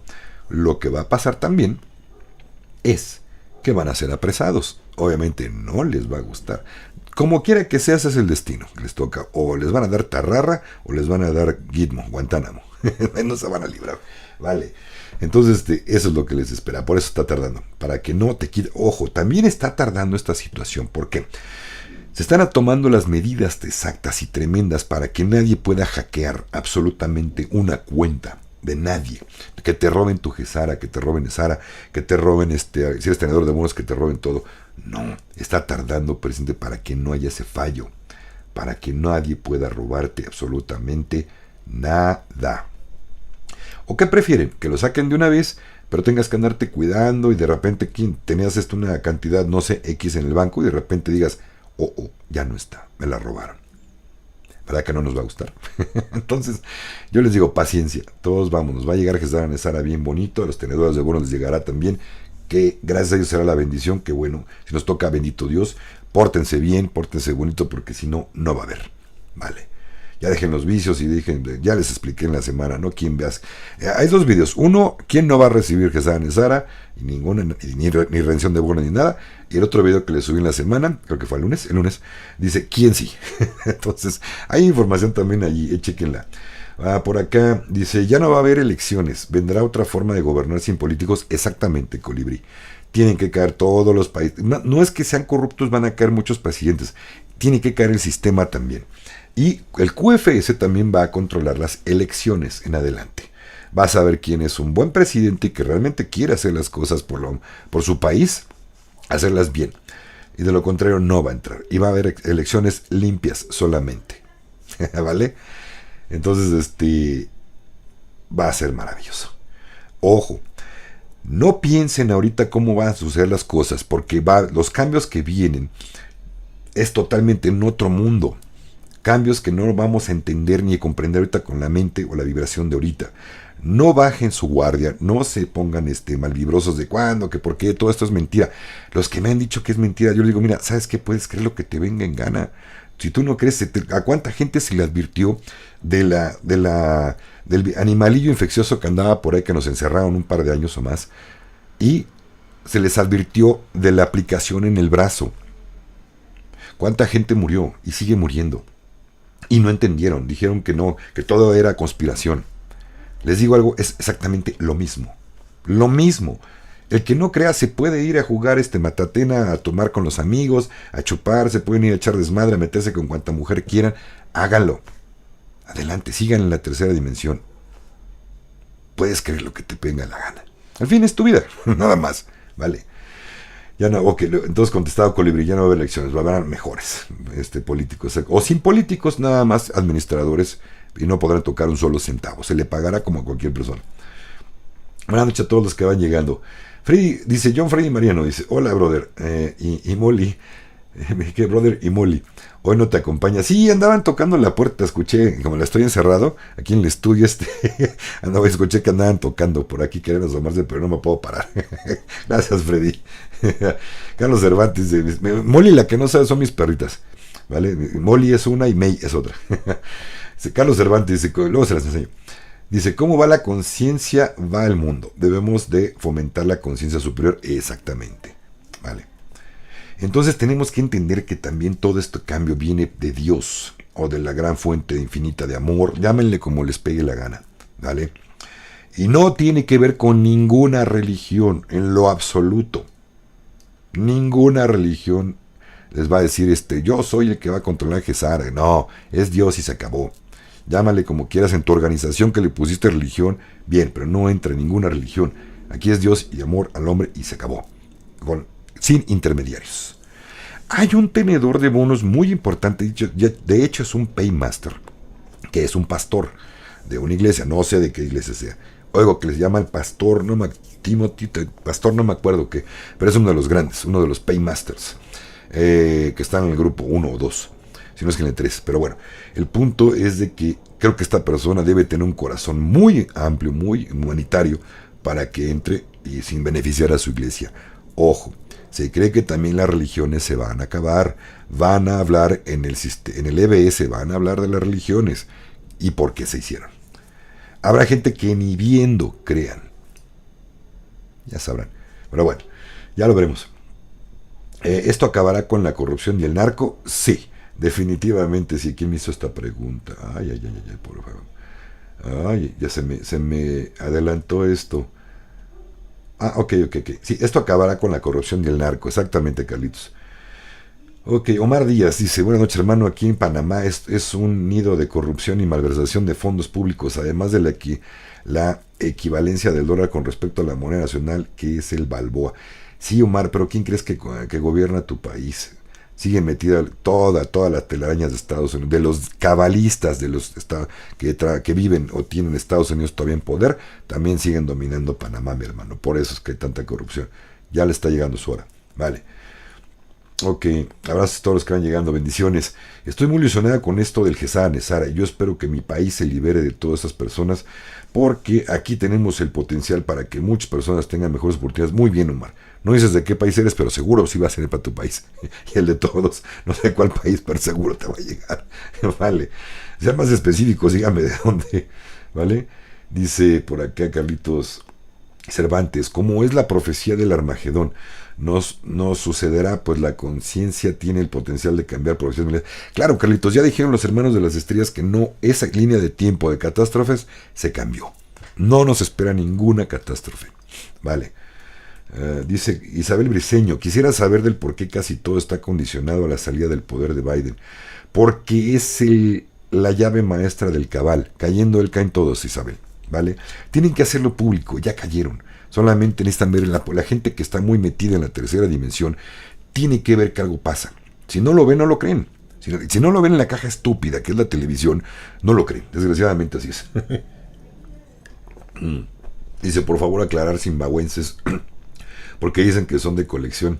lo que va a pasar también es que van a ser apresados. Obviamente no les va a gustar. Como quiera que sea, ese es el destino que les toca. O les van a dar Tarrarra o les van a dar Gitmo, Guantánamo. No se van a librar. Vale. Entonces, eso es lo que les espera. Por eso está tardando. Para que no te quite. Ojo, también está tardando esta situación. ¿Por qué? Se están tomando las medidas exactas y tremendas para que nadie pueda hackear absolutamente una cuenta de nadie. Que te roben tu Gesara, que te roben Sara, que te roben, si eres tenedor de bonos, que te roben todo. No, está tardando, presidente, para que no haya ese fallo. Para que nadie pueda robarte absolutamente nada. ¿O qué prefieren? Que lo saquen de una vez, pero tengas que andarte cuidando y de repente tenías una cantidad, no sé, X en el banco y de repente digas, ya no está, me la robaron. ¿Verdad que no nos va a gustar? Entonces, yo les digo, paciencia, todos vamos, nos va a llegar Gesara Nesara bien bonito, a los tenedores de bonos les llegará también, que gracias a ellos será la bendición, que bueno, si nos toca, bendito Dios, pórtense bien, pórtense bonito, porque si no, no va a haber, ¿vale? Ya dejen los vicios y dejen, ya les expliqué en la semana, ¿no? Quién veas. Hay 2 videos. Uno, quién no va a recibir Gesara Nesara, y ninguna, ni redención de bono ni nada. Y el otro video que les subí en la semana, creo que fue el lunes, dice quién sí. Entonces, hay información también allí, chequenla. Por acá dice, ya no va a haber elecciones, vendrá otra forma de gobernar sin políticos. Exactamente, Colibrí. Tienen que caer todos los países. No es que sean corruptos, van a caer muchos presidentes. Tiene que caer el sistema también. Y el QFS también va a controlar las elecciones en adelante. Va a saber quién es un buen presidente y que realmente quiere hacer las cosas por su país, hacerlas bien. Y de lo contrario no va a entrar. Y va a haber elecciones limpias solamente. ¿Vale? Entonces, va a ser maravilloso. Ojo, no piensen ahorita cómo van a suceder las cosas, porque los cambios que vienen es totalmente en otro mundo. Cambios que no vamos a entender ni a comprender ahorita con la mente o la vibración de ahorita. No bajen su guardia, no se pongan malvibrosos de cuándo, que por qué, todo esto es mentira. Los que me han dicho que es mentira, yo les digo, mira, ¿sabes qué? Puedes creer lo que te venga en gana. Si tú no crees, ¿a cuánta gente se le advirtió del animalillo infeccioso que andaba por ahí, que nos encerraron un par de años o más? Y se les advirtió de la aplicación en el brazo. ¿Cuánta gente murió y sigue muriendo? Y no entendieron, dijeron que no, que todo era conspiración. Les digo algo, es exactamente lo mismo. Lo mismo. El que no crea se puede ir a jugar matatena, a tomar con los amigos, a chupar, se pueden ir a echar desmadre, a meterse con cuanta mujer quieran. Háganlo. Adelante, sigan en la tercera dimensión. Puedes creer lo que te venga la gana. Al fin es tu vida, nada más, ¿vale? Ya no, ok, entonces contestado Colibrí, ya no va a haber elecciones, va a haber mejores políticos, o sin políticos, nada más administradores, y no podrán tocar un solo centavo, se le pagará como a cualquier persona. Buenas noches a todos los que van llegando. Freddy, dice John Freddy Mariano, dice, hola brother, y Molly, ¿qué brother y Molly? Hoy no te acompaña. Sí, andaban tocando la puerta, escuché, como la estoy encerrado, aquí en el estudio, escuché que andaban tocando por aquí, querían asomarse, pero no me puedo parar. Gracias, Freddy. Carlos Cervantes dice, Molly, la que no sabe son mis perritas, ¿vale? Molly es una y May es otra. Carlos Cervantes dice, luego se las enseño. Dice, ¿cómo va la conciencia? Va el mundo. Debemos de fomentar la conciencia superior. Exactamente, ¿vale? Entonces tenemos que entender que también todo este cambio viene de Dios, o de la gran fuente infinita de amor, llámenle como les pegue la gana, ¿vale? Y no tiene que ver con ninguna religión, en lo absoluto. Ninguna religión les va a decir, yo soy el que va a controlar Gesara. No, es Dios y se acabó. Llámale como quieras en tu organización que le pusiste religión, bien, pero no entra en ninguna religión. Aquí es Dios y amor al hombre y se acabó. Sin intermediarios. Hay un tenedor de bonos muy importante, de hecho es un paymaster, que es un pastor de una iglesia, no sé de qué iglesia sea. Oigo que les llama el pastor, Timothy, pastor no me acuerdo qué, pero es uno de los grandes, uno de los paymasters, que están en el grupo 1 o 2, si no es que en el 3. Pero bueno, el punto es de que creo que esta persona debe tener un corazón muy amplio, muy humanitario, para que entre y sin beneficiar a su iglesia. Ojo, se cree que también las religiones se van a acabar, van a hablar en el EBS, van a hablar de las religiones y por qué se hicieron. Habrá gente que ni viendo crean. Ya sabrán. Pero bueno, ya lo veremos. ¿Esto acabará con la corrupción y el narco? Sí, definitivamente sí. ¿Quién me hizo esta pregunta? Ay, por favor. Ay, ya se me adelantó esto. Ok. Sí, esto acabará con la corrupción y el narco. Exactamente, Carlitos. Ok, Omar Díaz dice, buenas noches hermano, aquí en Panamá es un nido de corrupción y malversación de fondos públicos, además de la equivalencia del dólar con respecto a la moneda nacional, que es el balboa. Sí, Omar, pero ¿quién crees que gobierna tu país? Sigue metida todas las telarañas de Estados Unidos, de los cabalistas de los que viven o tienen Estados Unidos todavía en poder, también siguen dominando Panamá, mi hermano. Por eso es que hay tanta corrupción. Ya le está llegando su hora. Vale. Ok, abrazos a todos los que van llegando, bendiciones. Estoy muy ilusionada con esto del Gesara Nesara y yo espero que mi país se libere de todas esas personas porque aquí tenemos el potencial para que muchas personas tengan mejores oportunidades. Muy bien, Omar. No dices de qué país eres, pero seguro sí va a ser para tu país. Y el de todos, no sé cuál país, pero seguro te va a llegar. Vale. Sean más específicos, dígame de dónde. Vale. Dice por acá Carlitos Cervantes, como es la profecía del Armagedón, nos sucederá, pues la conciencia tiene el potencial de cambiar profesiones. Claro, Carlitos, ya dijeron los hermanos de las estrellas que no, esa línea de tiempo de catástrofes se cambió. No nos espera ninguna catástrofe. Vale. Dice Isabel Briceño, quisiera saber del por qué casi todo está condicionado a la salida del poder de Biden. Porque es la llave maestra del cabal. Cayendo él, caen todos, Isabel. ¿Vale? Tienen que hacerlo público, ya cayeron. Solamente necesitan ver la gente que está muy metida en la tercera dimensión, tiene que ver que algo pasa. Si no lo ven, no lo creen. Si no lo ven en la caja estúpida que es la televisión, no lo creen. Desgraciadamente así es. Dice, por favor aclarar zimbabuenses, porque dicen que son de colección.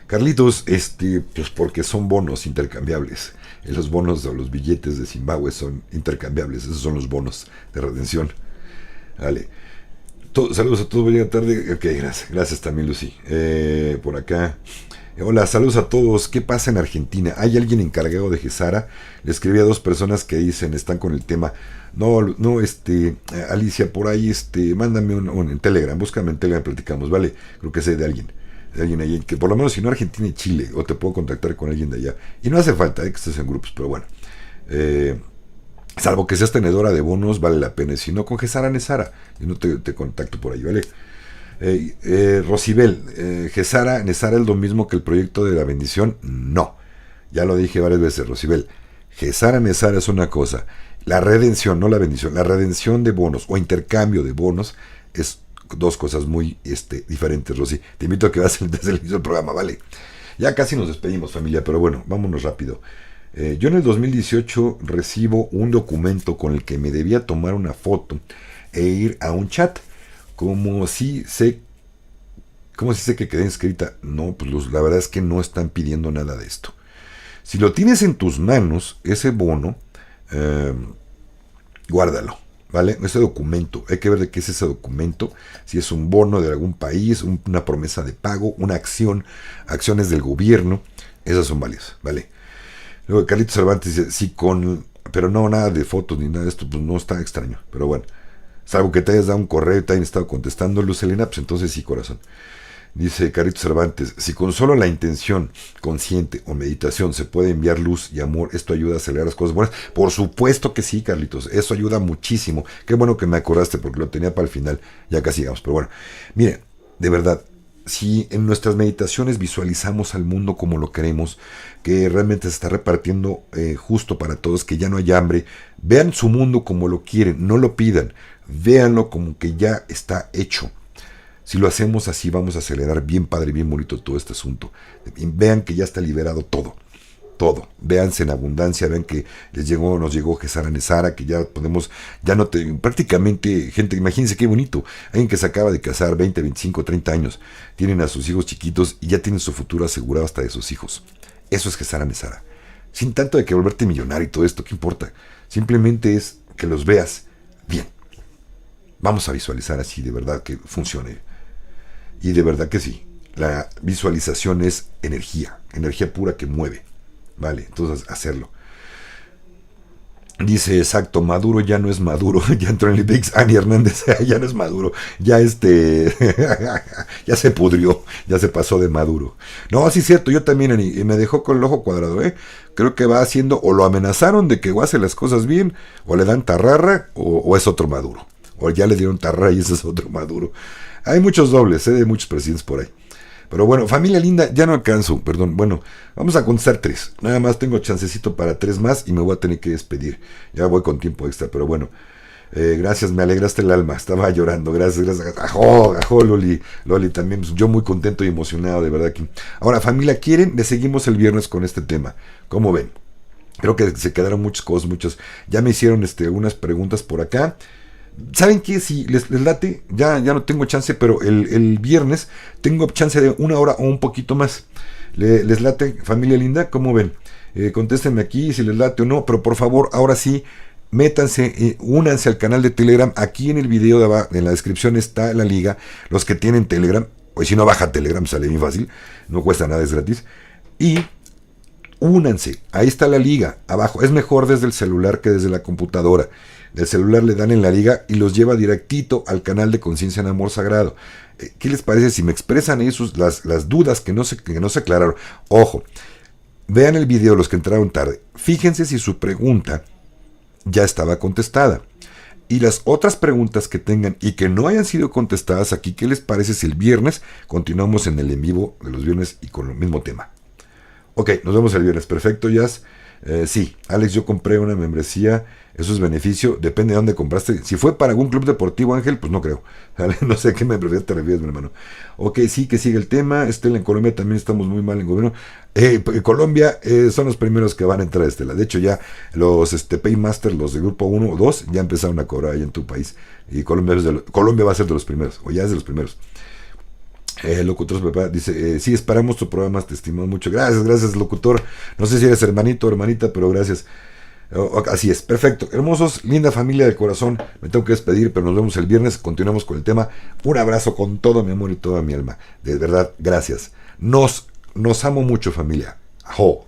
Carlitos, pues porque son bonos intercambiables. Los bonos o los billetes de Zimbabue son intercambiables. Esos son los bonos de redención. Vale. Saludos a todos, buena tarde. Ok, gracias también, Lucy. Por acá. Hola, saludos a todos. ¿Qué pasa en Argentina? ¿Hay alguien encargado de Gesara? Le escribí a 2 personas que dicen, están con el tema. No, Alicia, por ahí, mándame en Telegram, búscame en Telegram, platicamos, ¿vale? Creo que sé de alguien ahí, que por lo menos si no Argentina y Chile, o te puedo contactar con alguien de allá. Y no hace falta que estés en grupos, pero bueno. Salvo que seas tenedora de bonos, vale la pena. Si no, con Gesara Nesara. Y no te contacto por ahí, ¿vale? Rosibel, Gesara Nesara es lo mismo que el proyecto de la bendición. No. Ya lo dije varias veces, Rosibel. Gesara Nesara es una cosa. La redención, no la bendición. La redención de bonos o intercambio de bonos es 2 cosas muy diferentes, Rosy. Te invito a que vas desde el inicio del programa, ¿vale? Ya casi nos despedimos, familia, pero bueno, vámonos rápido. Yo en el 2018 recibo un documento con el que me debía tomar una foto e ir a un chat. Como si sé que quedé inscrita. No, pues la verdad es que no están pidiendo nada de esto. Si lo tienes en tus manos, ese bono, guárdalo, ¿vale? Ese documento, hay que ver de qué es ese documento. Si es un bono de algún país, una promesa de pago, una acción, acciones del gobierno, esas son válidas, ¿vale? Luego Carlitos Cervantes dice, sí, pero no, nada de fotos ni nada de esto, pues no está extraño, pero bueno. Salvo que te hayas dado un correo y te hayan estado contestando, Luz Elena, pues entonces sí, corazón. Dice Carlitos Cervantes, si con solo la intención consciente o meditación se puede enviar luz y amor, esto ayuda a acelerar las cosas buenas. Por supuesto que sí, Carlitos, eso ayuda muchísimo. Qué bueno que me acordaste porque lo tenía para el final, ya casi llegamos. Pero bueno, miren, de verdad, si en nuestras meditaciones visualizamos al mundo como lo queremos, que realmente se está repartiendo justo para todos, que ya no hay hambre, vean su mundo como lo quieren, no lo pidan, véanlo como que ya está hecho. Si lo hacemos así, vamos a acelerar bien padre, bien bonito todo este asunto. Vean que ya está liberado todo. todo. Véanse en abundancia, vean que nos llegó Gesara Nesara, que ya podemos, prácticamente, gente, imagínense qué bonito, alguien que se acaba de casar, 20, 25, 30 años, tienen a sus hijos chiquitos y ya tienen su futuro asegurado hasta de sus hijos. Eso es Gesara Nesara. Sin tanto de que volverte millonario y todo esto, ¿qué importa? Simplemente es que los veas bien. Vamos a visualizar así de verdad que funcione. Y de verdad que sí. La visualización es energía pura que mueve. Vale, entonces hacerlo. Dice, exacto, Maduro ya no es Maduro, ya entró en el IBEX, Ani Hernández, ya no es Maduro, ya ya se pudrió, ya se pasó de Maduro. No, sí es cierto, yo también, Ani, me dejó con el ojo cuadrado, creo que va haciendo, o lo amenazaron de que hace las cosas bien, o le dan tarrarra, o es otro Maduro, o ya le dieron tarrarra y ese es otro Maduro. Hay muchos dobles, de muchos presidentes por ahí. Pero bueno, familia linda, ya no alcanzo, perdón. Bueno, vamos a contestar 3. Nada más tengo chancecito para 3 más y me voy a tener que despedir. Ya voy con tiempo extra, pero bueno. Gracias, me alegraste el alma. Estaba llorando, gracias. Ajo, Loli. Loli también, pues, yo muy contento y emocionado, de verdad. Ahora, familia, ¿quieren? Le seguimos el viernes con este tema. ¿Cómo ven? Creo que se quedaron muchas cosas, ya me hicieron unas preguntas por acá. ¿Saben qué? Si les late, ya no tengo chance, pero el viernes tengo chance de 1 hora o un poquito más. ¿Les late, familia linda? ¿Cómo ven? Contéstenme aquí si les late o no, pero por favor, ahora sí, métanse, únanse al canal de Telegram. Aquí en el video de abajo, en la descripción está la liga. Los que tienen Telegram, o si no, baja Telegram, sale bien fácil, no cuesta nada, es gratis. Y únanse, ahí está la liga, abajo. Es mejor desde el celular que desde la computadora. Del celular le dan en la liga y los lleva directito al canal de Conciencia en Amor Sagrado. ¿Qué les parece si me expresan ahí las dudas que no se aclararon? Ojo, vean el video los que entraron tarde. Fíjense si su pregunta ya estaba contestada. Y las otras preguntas que tengan y que no hayan sido contestadas aquí, ¿qué les parece si el viernes continuamos en el en vivo de los viernes y con el mismo tema? Ok, nos vemos el viernes. Perfecto, Jazz. Sí, Alex, yo compré una membresía, eso es beneficio, depende de dónde compraste. Si fue para algún club deportivo, Ángel, pues no creo. No sé a qué membresía te refieres, mi hermano. Ok, sí, que sigue el tema. Estela, en Colombia también estamos muy mal en gobierno. Colombia son los primeros que van a entrar, Estela. De hecho, ya los Paymaster, los de grupo 1 o 2, ya empezaron a cobrar ahí en tu país. Y Colombia va a ser de los primeros, o ya es de los primeros. Locutor papá dice, sí, esperamos tu programa, te estimamos mucho. Gracias, locutor. No sé si eres hermanito o hermanita, pero gracias. Así es, perfecto. Hermosos, linda familia del corazón. Me tengo que despedir, pero nos vemos el viernes. Continuamos con el tema. Un abrazo con todo mi amor y toda mi alma. De verdad, gracias. Nos amo mucho, familia. Ajo.